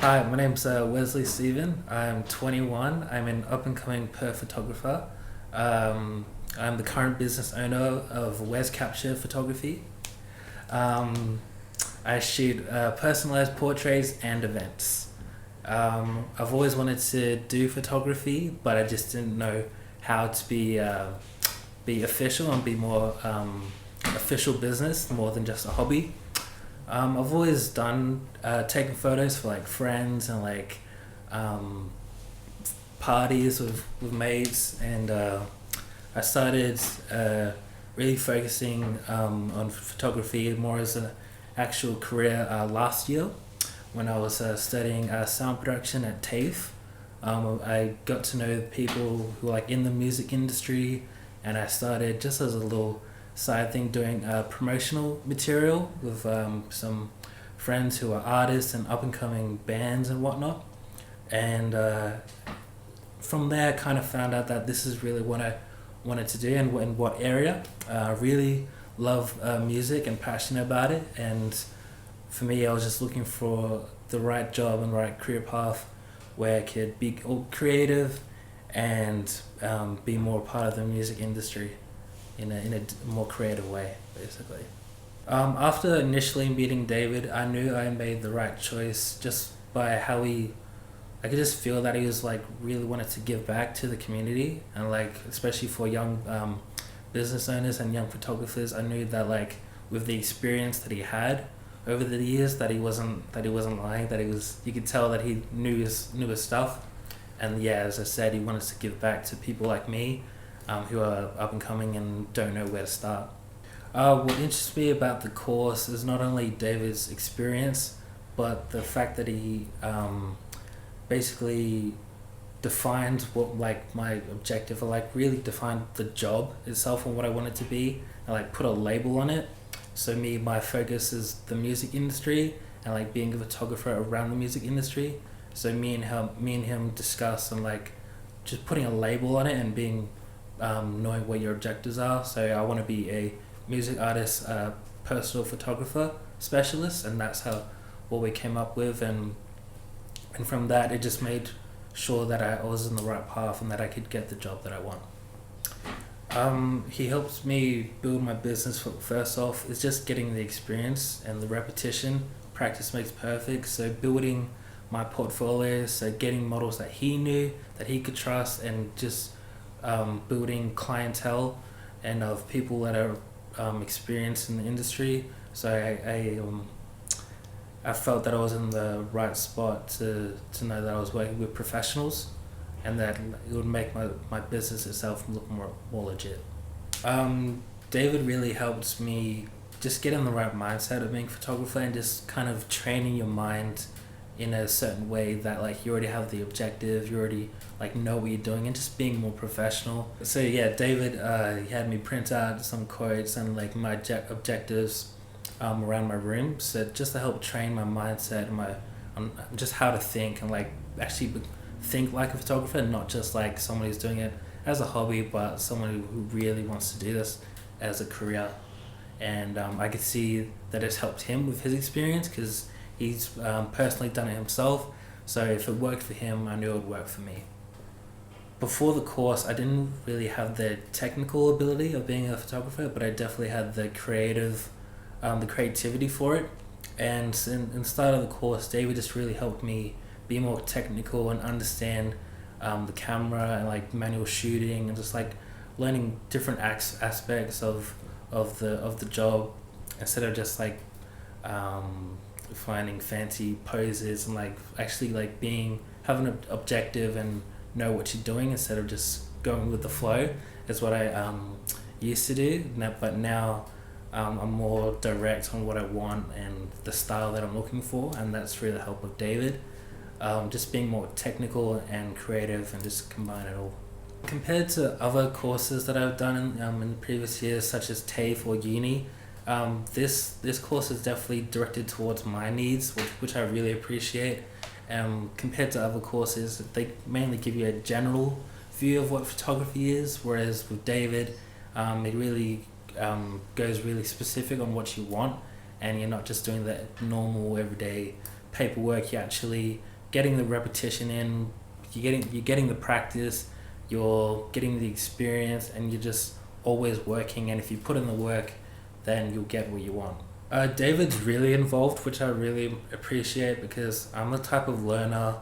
Hi, my name's Wesley Stephen. I'm 21. I'm an up-and-coming photographer. I'm the current business owner of Westcxpture photography. Um, I shoot personalized portraits and events. I've always wanted to do photography, but I just didn't know how to be official and be more official business more than just a hobby. I've always done taking photos for like friends and like um, parties with mates, and I started really focusing on photography more as an actual career last year when I was studying sound production at TAFE. I got to know people who are like in the music industry, and I started just as a little side thing doing promotional material with some friends who are artists and up and coming bands and whatnot. And from there, I kind of found out that this is really what I wanted to do and in what area. I really love music and passionate about it. And for me, I was just looking for the right job and the right career path where I could be all creative and be more part of the music industry in a more creative way, basically. After initially meeting David, I knew I made the right choice just by how I could just feel that he was like really wanted to give back to the community, and like especially for young business owners and young photographers. I knew that like with the experience that he had over the years, that he wasn't lying, that you could tell that he knew his stuff. And yeah, as I said, he wanted to give back to people like me who are up and coming and don't know where to start. What interests me about the course is not only David's experience, but the fact that he basically defined what like my objective, or like really defined the job itself and what I wanted to be, and like put a label on it. So my focus is the music industry and like being a photographer around the music industry. So me and him discuss and like just putting a label on it and being knowing what your objectives are. So I want to be a music artist, personal photographer specialist, and that's what we came up with. And from that, it just made sure that I was in the right path and that I could get the job that I want. He helps me build my business. First off, it's just getting the experience and the repetition. Practice makes perfect. So building my portfolio, so getting models that he knew, that he could trust, and just building clientele and of people that are experienced in the industry. So I felt that I was in the right spot to know that I was working with professionals, and that it would make my business itself look more legit. David really helped me just get in the right mindset of being a photographer, and just kind of training your mind in a certain way that like you already have the objective, you already like know what you're doing, and just being more professional. So yeah, David he had me print out some quotes and like my objectives around my room, so just to help train my mindset and just how to think and like actually think like a photographer, and not just like someone who's doing it as a hobby, but someone who really wants to do this as a career. And I could see that it's helped him with his experience, because he's personally done it himself. So if it worked for him, I knew it would work for me. Before the course, I didn't really have the technical ability of being a photographer, but I definitely had the creativity for it. And in the start of the course, David just really helped me be more technical and understand the camera and like manual shooting, and just like learning different aspects of the job, instead of just like finding fancy poses, and like actually like having an objective and know what you're doing instead of just going with the flow, is what I used to do. But now I'm more direct on what I want and the style that I'm looking for, and that's through the help of David. Just being more technical and creative, and just combine it all. Compared to other courses that I've done in the previous years, such as TAFE or uni, this course is definitely directed towards my needs, which I really appreciate. Compared to other courses, they mainly give you a general view of what photography is, whereas with David, it really goes really specific on what you want, and you're not just doing the normal everyday paperwork. You're actually getting the repetition in, you're getting the practice, you're getting the experience, and you're just always working. And if you put in the work, then you'll get what you want. David's really involved, which I really appreciate, because I'm the type of learner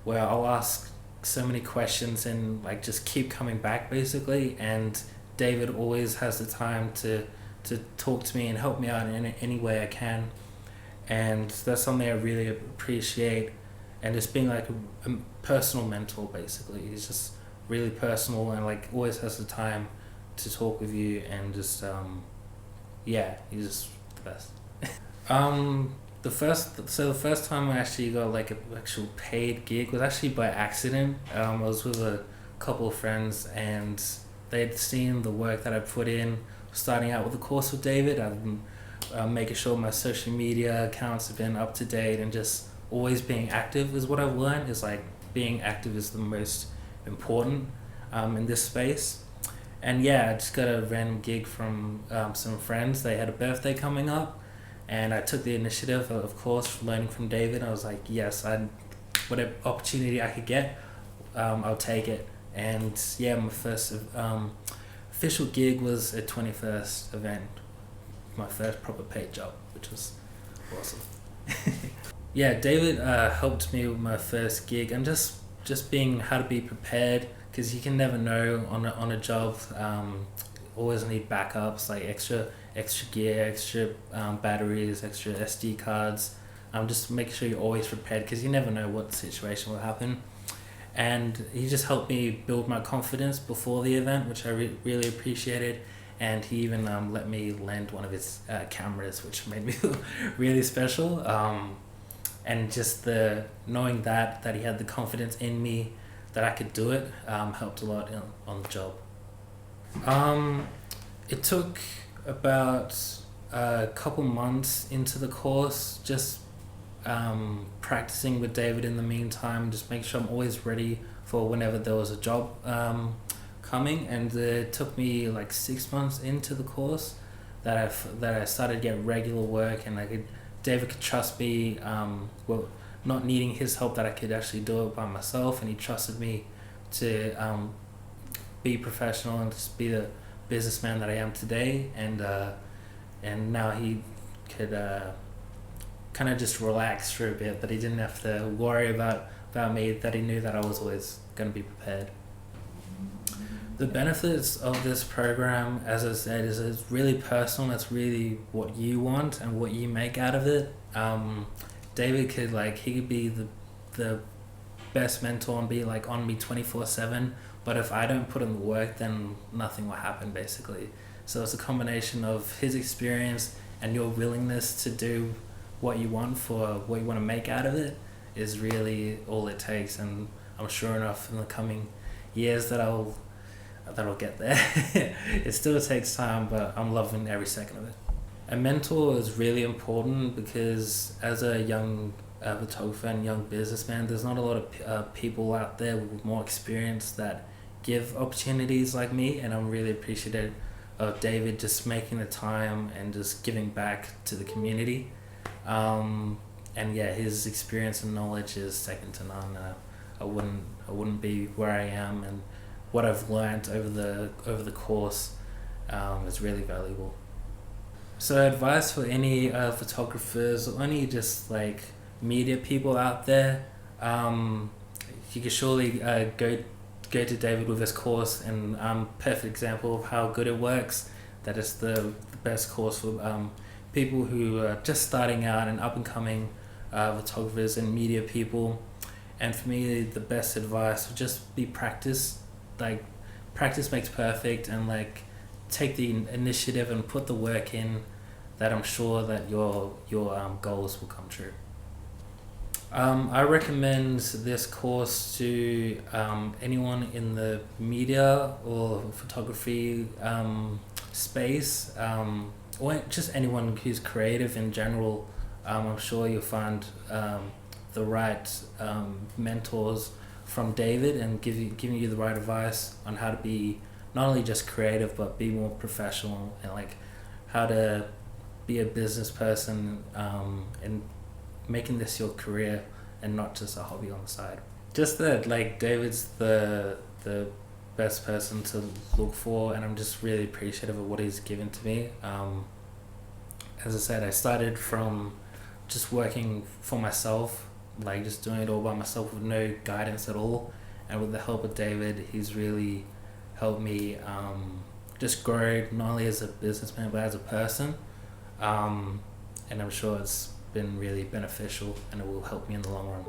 where I'll ask so many questions and like just keep coming back basically, and David always has the time to talk to me and help me out in any way I can, and that's something I really appreciate. And just being like a personal mentor basically. He's just really personal and like always has the time to talk with you, and just yeah, he's just the best. The first time I actually got like an actual paid gig was actually by accident. I was with a couple of friends, and they'd seen the work that I put in starting out with the course with David. I've been making sure my social media accounts have been up to date, and just always being active is what I've learned, is like being active is the most important in this space. And yeah, I just got a random gig from some friends. They had a birthday coming up, and I took the initiative, of course, learning from David. I was like, yes, whatever opportunity I could get, I'll take it. And yeah, my first official gig was a 21st event, my first proper paid job, which was awesome. Yeah, David helped me with my first gig, and just being how to be prepared, because you can never know on a job. Always need backups, like extra gear, extra batteries, extra SD cards. Just make sure you're always prepared, because you never know what situation will happen. And he just helped me build my confidence before the event, which I really appreciated. And he even let me lend one of his cameras, which made me feel really special. And just the knowing that he had the confidence in me that I could do it helped a lot on the job. It took about a couple months into the course, just practicing with David in the meantime, just making sure I'm always ready for whenever there was a job coming. And it took me like 6 months into the course that I started to get regular work, and David could trust me, well, not needing his help, that I could actually do it by myself, and he trusted me to be professional and just be the businessman that I am today. And now he could kind of just relax for a bit, that he didn't have to worry about me, that he knew that I was always going to be prepared. The benefits of this program, as I said, is it's really personal. It's really what you want and what you make out of it. David could be the best mentor and be like on me 24/7, but if I don't put in the work, then nothing will happen basically. So it's a combination of his experience and your willingness to do what you want for what you want to make out of it is really all it takes. And I'm sure enough in the coming years that I'll get there. It still takes time, but I'm loving every second of it. A mentor is really important, because as a young photographer and young businessman, there's not a lot of people out there with more experience that give opportunities like me, and I'm really appreciative of David just making the time and just giving back to the community. And yeah, his experience and knowledge is second to none. I wouldn't be where I am, and what I've learned over the course is really valuable. So advice for any photographers, or any just like media people out there, you can surely go to David with this course, and perfect example of how good it works. That is the best course for people who are just starting out and up and coming photographers and media people. And for me, the best advice would just be practice. Like, practice makes perfect, and like take the initiative and put the work in, that I'm sure that your goals will come true. I recommend this course to anyone in the media or photography space, or just anyone who's creative in general. I'm sure you'll find the right mentors from David, and giving you the right advice on how to be not only just creative, but be more professional, and like how to be a business person, and making this your career and not just a hobby on the side. Just that, like, David's the best person to look for, and I'm just really appreciative of what he's given to me. As I said, I started from just working for myself, like just doing it all by myself with no guidance at all. And with the help of David, he's really helped me just grow, not only as a businessman but as a person. And I'm sure it's been really beneficial, and it will help me in the long run.